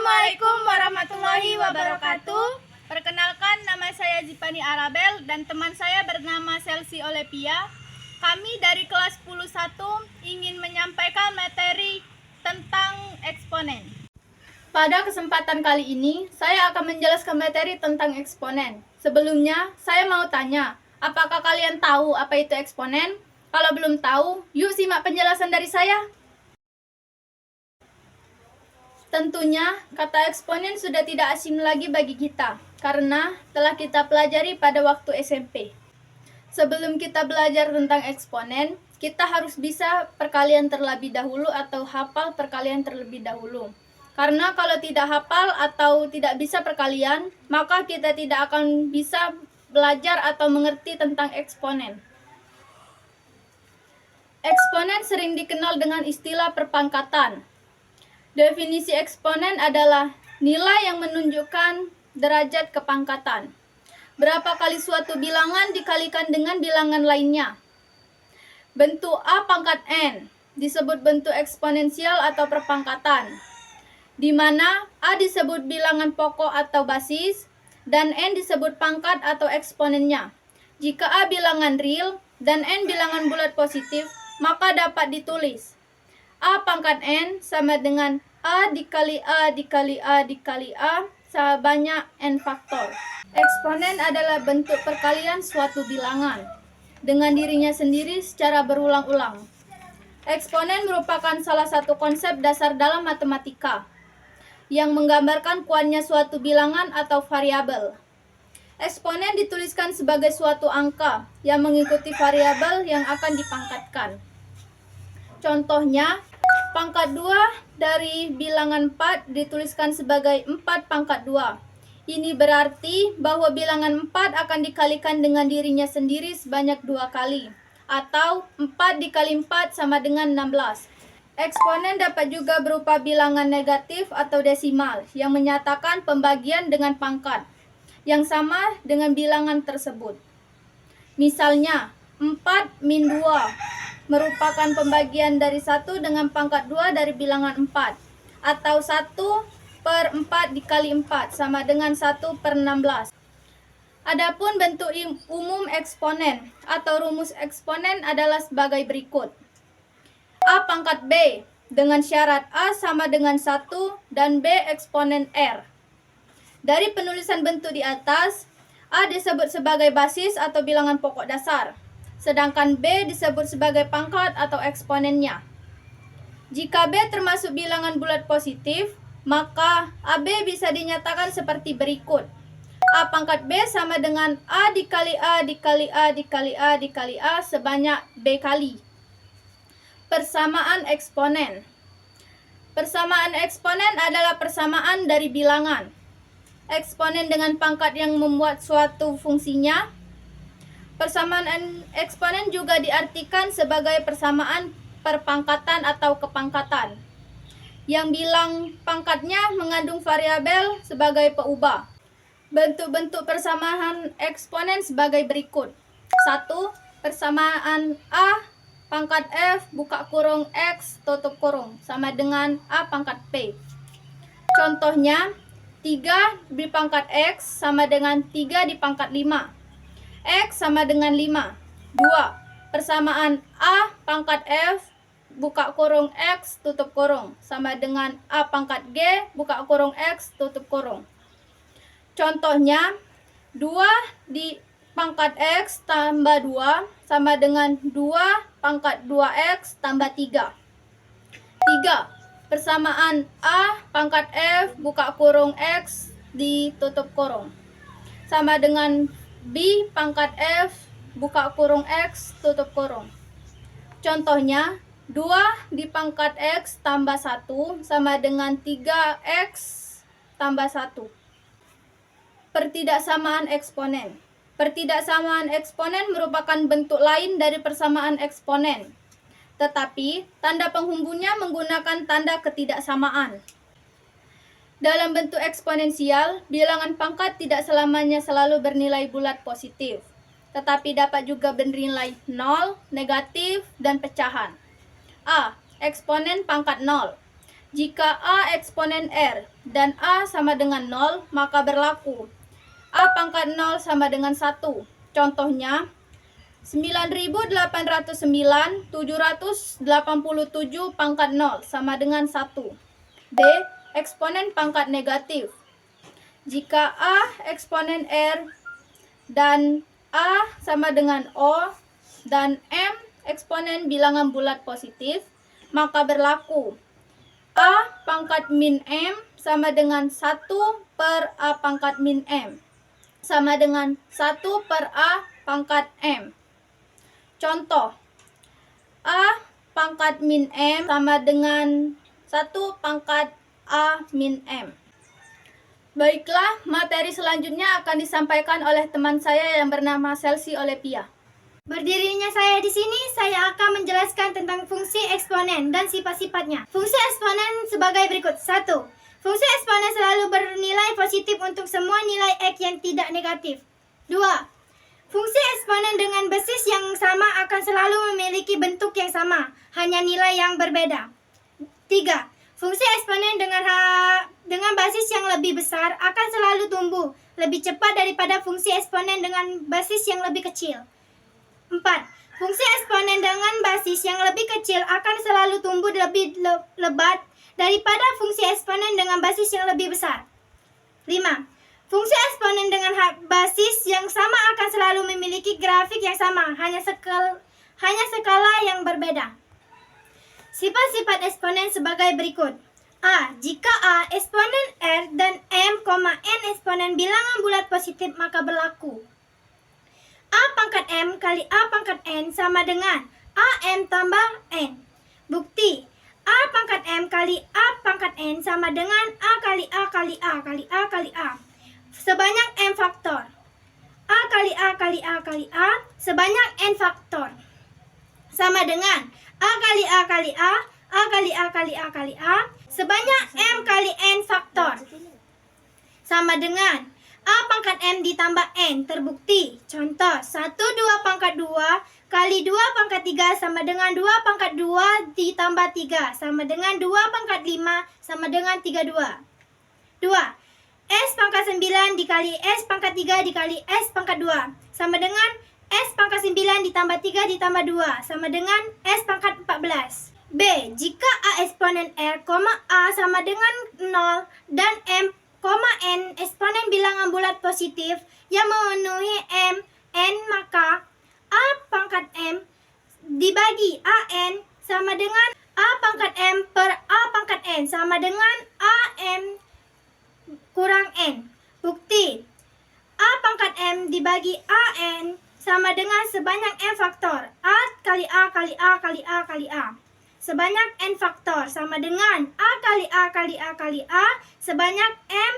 Assalamualaikum warahmatullahi wabarakatuh. Perkenalkan, nama saya Zipani Arabel dan teman saya bernama Selsi Olepia. Kami dari kelas 10-1 ingin menyampaikan materi tentang eksponen. Pada kesempatan kali ini, saya akan menjelaskan materi tentang eksponen. Sebelumnya, saya mau tanya, apakah kalian tahu apa itu eksponen? Kalau belum tahu, yuk simak penjelasan dari saya. Tentunya, kata eksponen sudah tidak asing lagi bagi kita, karena telah kita pelajari pada waktu SMP. Sebelum kita belajar tentang eksponen, kita harus bisa perkalian terlebih dahulu atau hafal perkalian terlebih dahulu. Karena kalau tidak hafal atau tidak bisa perkalian, maka kita tidak akan bisa belajar atau mengerti tentang eksponen. Eksponen sering dikenal dengan istilah perpangkatan. Definisi eksponen adalah nilai yang menunjukkan derajat kepangkatan. Berapa kali suatu bilangan dikalikan dengan bilangan lainnya. Bentuk A pangkat N disebut bentuk eksponensial atau perpangkatan, di mana A disebut bilangan pokok atau basis, dan N disebut pangkat atau eksponennya. Jika A bilangan real dan N bilangan bulat positif, maka dapat ditulis A pangkat N sama dengan A dikali A dikali A dikali A sebanyak N faktor. Eksponen adalah bentuk perkalian suatu bilangan dengan dirinya sendiri secara berulang-ulang. Eksponen merupakan salah satu konsep dasar dalam matematika yang menggambarkan kuatnya suatu bilangan atau variabel. Eksponen dituliskan sebagai suatu angka yang mengikuti variabel yang akan dipangkatkan. Contohnya, pangkat 2 dari bilangan 4 dituliskan sebagai 4 pangkat 2. Ini berarti bahwa bilangan 4 akan dikalikan dengan dirinya sendiri sebanyak 2 kali, atau 4 dikali 4 sama dengan 16. Eksponen dapat juga berupa bilangan negatif atau desimal yang menyatakan pembagian dengan pangkat yang sama dengan bilangan tersebut. Misalnya, 4 min 2 merupakan pembagian dari 1 dengan pangkat 2 dari bilangan 4, atau 1/4 dikali 4 sama dengan 1/16. Adapun bentuk umum eksponen atau rumus eksponen adalah sebagai berikut. A pangkat B dengan syarat A sama dengan 1 dan B eksponen R. Dari penulisan bentuk di atas, A disebut sebagai basis atau bilangan pokok dasar, sedangkan B disebut sebagai pangkat atau eksponennya. Jika B termasuk bilangan bulat positif, maka AB bisa dinyatakan seperti berikut. A pangkat B sama dengan A dikali A dikali A dikali A dikali A sebanyak B kali. Persamaan eksponen. Persamaan eksponen adalah persamaan dari bilangan. Eksponen dengan pangkat yang membuat suatu fungsinya. Persamaan eksponen juga diartikan sebagai persamaan perpangkatan atau kepangkatan, yang bilang pangkatnya mengandung variabel sebagai peubah. Bentuk-bentuk persamaan eksponen sebagai berikut. 1. Persamaan A pangkat F buka kurung X tutup kurung sama dengan A pangkat P. Contohnya, 3 di pangkat X sama dengan 3 di pangkat 5. X sama dengan 5. 2. Persamaan A pangkat F buka kurung X tutup kurung sama dengan A pangkat G buka kurung X tutup kurung. Contohnya, 2 di pangkat X tambah 2 sama dengan 2 pangkat 2X tambah 3. 3. Persamaan A pangkat F buka kurung X ditutup kurung sama dengan B pangkat F buka kurung X tutup kurung. Contohnya, 2 di pangkat X tambah 1 sama dengan 3X tambah 1. Pertidaksamaan eksponen. Pertidaksamaan eksponen merupakan bentuk lain dari persamaan eksponen, tetapi tanda penghubungnya menggunakan tanda ketidaksamaan. Dalam bentuk eksponensial, bilangan pangkat tidak selamanya selalu bernilai bulat positif, tetapi dapat juga bernilai 0, negatif, dan pecahan. A. Eksponen pangkat 0. Jika A eksponen R dan A sama dengan 0, maka berlaku A pangkat 0 sama dengan 1. Contohnya, 9.809.787 pangkat 0 sama dengan 1. B. Eksponen pangkat negatif. Jika A eksponen R dan A sama dengan O dan M eksponen bilangan bulat positif, maka berlaku A pangkat min M sama dengan 1 per A pangkat min M sama dengan 1 per A pangkat M. Contoh, A pangkat min M sama dengan 1 pangkat A min M. Baiklah, materi selanjutnya akan disampaikan oleh teman saya yang bernama Selsi Olepia. Berdirinya saya di sini, saya akan menjelaskan tentang fungsi eksponen dan sifat-sifatnya. Fungsi eksponen sebagai berikut. 1. Fungsi eksponen selalu bernilai positif untuk semua nilai X yang tidak negatif. 2. Fungsi eksponen dengan basis yang sama akan selalu memiliki bentuk yang sama, hanya nilai yang berbeda. 3. Fungsi eksponen dengan basis yang lebih besar akan selalu tumbuh lebih cepat daripada fungsi eksponen dengan basis yang lebih kecil. 4. Fungsi eksponen dengan basis yang lebih kecil akan selalu tumbuh lebih lebat daripada fungsi eksponen dengan basis yang lebih besar. 5. Fungsi eksponen dengan basis yang sama akan selalu memiliki grafik yang sama, hanya skala yang berbeda. Sifat-sifat eksponen sebagai berikut. A. Jika A eksponen R dan M, N eksponen bilangan bulat positif, maka berlaku A pangkat M kali A pangkat N sama dengan AM tambah N. Bukti, A pangkat M kali A pangkat N sama dengan A kali A kali A kali A kali A sebanyak M faktor. A kali A kali A kali A sebanyak N faktor sama dengan A kali A kali A kali A kali A kali A sebanyak M kali N faktor sama dengan A pangkat M ditambah N. Terbukti. Contoh, 1, 2 pangkat 2 kali 2 pangkat 3 sama dengan 2 pangkat 2 ditambah 3 sama dengan 2 pangkat 5 sama dengan 32. 2. S pangkat 9 dikali S pangkat 3 dikali S pangkat 2 sama dengan S pangkat 9 ditambah 3 ditambah 2 sama dengan S pangkat 14. B. Jika A eksponen R, A sama dengan 0 dan M, N eksponen bilangan bulat positif yang memenuhi M, N, maka A pangkat M dibagi AN sama dengan A pangkat M per A pangkat N sama dengan AM kurang N. Bukti, A pangkat M dibagi AN sama dengan sebanyak M faktor A kali A kali A kali A kali A sebanyak N faktor sama dengan A kali A kali A kali A sebanyak M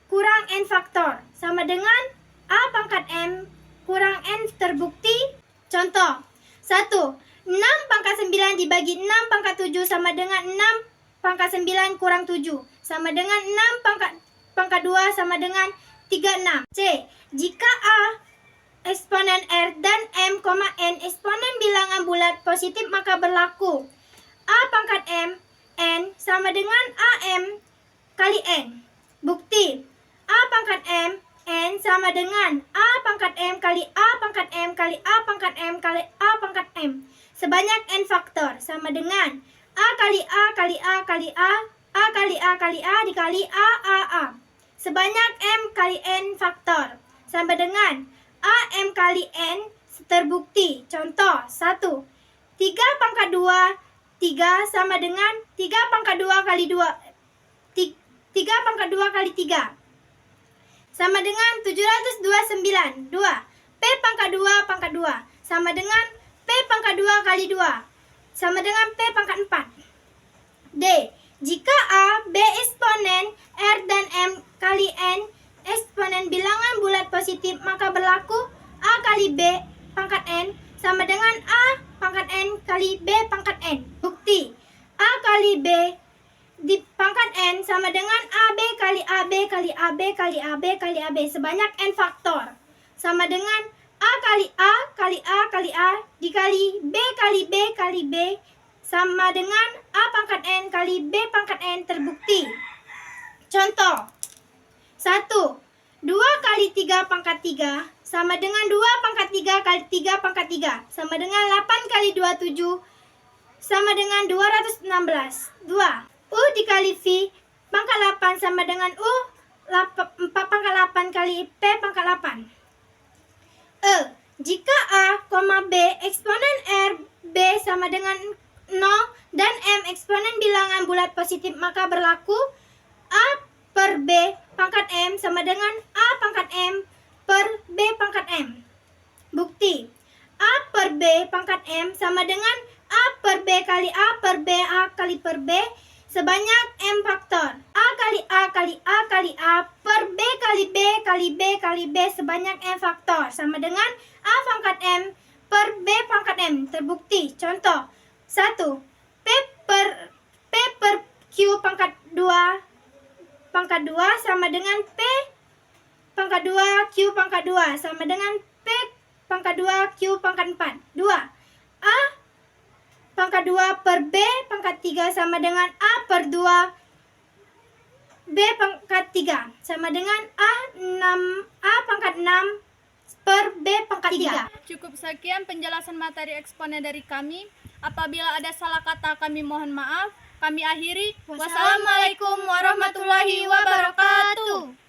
kurang N faktor sama dengan A pangkat M kurang N. Terbukti. Contoh, 1. 6 pangkat 9 dibagi 6 pangkat 7 sama dengan 6 pangkat 9 kurang 7 sama dengan 6 pangkat 2 sama dengan 36. C. Jika A eksponen R dan M, N eksponen bilangan bulat positif, maka berlaku A pangkat M, N sama dengan AM kali N. Bukti, A pangkat M, N sama dengan A pangkat M kali A pangkat M kali A pangkat M kali A pangkat M sebanyak N faktor sama dengan A kali A kali A kali A kali A kali A dikali A sebanyak M kali N faktor sama dengan A M kali N. Terbukti. Contoh, 1. 3 pangkat 2 3 sama dengan 3 pangkat 2 kali 2 3 pangkat 2 kali 3 sama dengan 729. 2. P pangkat 2 pangkat 2 sama dengan P pangkat 2 kali 2 sama dengan P pangkat 4. D. Jika A, B eksponen R dan M kali N eksponen bilangan bulat positif, maka berlaku A kali B pangkat N sama dengan A pangkat N kali B pangkat N. Bukti, A kali B di pangkat N sama dengan AB kali AB kali AB kali AB kali AB sebanyak N faktor sama dengan A kali A kali A kali A dikali B kali B kali B sama dengan A pangkat N kali B pangkat N terbukti. Contoh 1. 2 kali 3 pangkat 3 sama dengan 2 pangkat 3 kali 3 pangkat 3 sama dengan 8 kali 27 sama dengan 216. 2. U dikali V pangkat 8 sama dengan U 4 pangkat 8 kali P pangkat 8. Jika A, B eksponen R, B sama dengan 0 dan M eksponen bilangan bulat positif, maka berlaku A per B pangkat M sama dengan A pangkat M per B pangkat M. Bukti, A per B pangkat M sama dengan A per B kali A per B A kali per B sebanyak M faktor. A kali A kali A kali A per B kali B kali B kali B sebanyak M faktor sama dengan A pangkat M per B pangkat M. Terbukti. Contoh 1. P per Q pangkat 2 sama dengan P pangkat 2 Q pangkat 2 sama dengan P pangkat 2 Q pangkat 4. 2. A pangkat 2 per B pangkat 3 sama dengan A per 2 B pangkat 3 sama dengan A pangkat 6 per B pangkat 3. Cukup sekian penjelasan materi eksponen dari kami. Apabila ada salah kata kami mohon maaf. Kami akhiri. Wassalamualaikum warahmatullahi wabarakatuh.